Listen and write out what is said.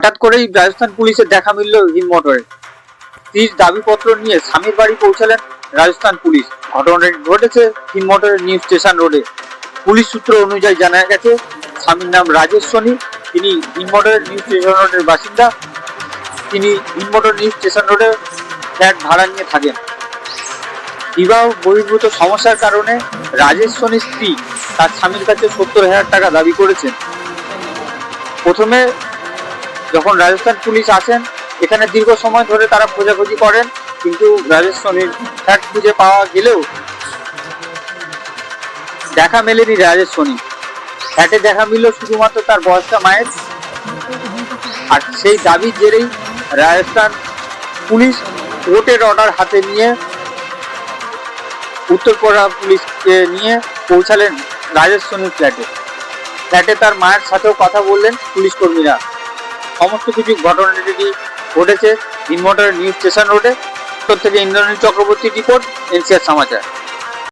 হঠাৎ করেই রাজস্থান পুলিশের দেখা মিলল হিন্দ মোটরে। স্ত্রীর দাবিপত্র নিয়ে স্বামীর বাড়ি পৌঁছালেন রাজস্থান পুলিশ। ঘটনাটি ঘটেছে হিন্দ মোটরের নিউ স্টেশন রোডে। পুলিশ সূত্র অনুযায়ী জানা গেছে, স্বামীর নাম রাজেশ সোনি। তিনি হিন্দ মোটরের নিউ স্টেশন রোডের বাসিন্দা। তিনি হিন্দ মোটর নিউ স্টেশন রোডে ফ্ল্যাট ভাড়া নিয়ে থাকেন। বিবাহ বহির্ভূত সমস্যার কারণে রাজেশ সোনির স্ত্রী তার স্বামীর কাছে 70,000 টাকা দাবি করেছেন। প্রথমে যখন রাজস্থান পুলিশ আসেন, এখানে দীর্ঘ সময় ধরে তারা খোঁজাখুঁজি করেন, কিন্তু রাজেশ সোনির ফ্ল্যাট খুঁজে পাওয়া গেলেও দেখা মেলেনি রাজেশ সোনি। ফ্ল্যাটে দেখা মিলল শুধুমাত্র তার বয়স্কা মায়ের। আর সেই দাবির জেরেই রাজস্থান পুলিশ কোর্টের অর্ডার হাতে নিয়ে উত্তরপাড়া পুলিশকে নিয়ে পৌঁছালেন রাজেশ সোনির ফ্ল্যাটে তার মায়ের সাথেও কথা বললেন পুলিশ কর্মীরা। সমস্ত কিছু ঘটনাটি ঘটেছে হিন্দ মোটরের নিউ স্টেশন রোডে। উত্তর থেকে ইন্দ্রনীল চক্রবর্তী রিপোর্ট, এনসিআর সমাচার।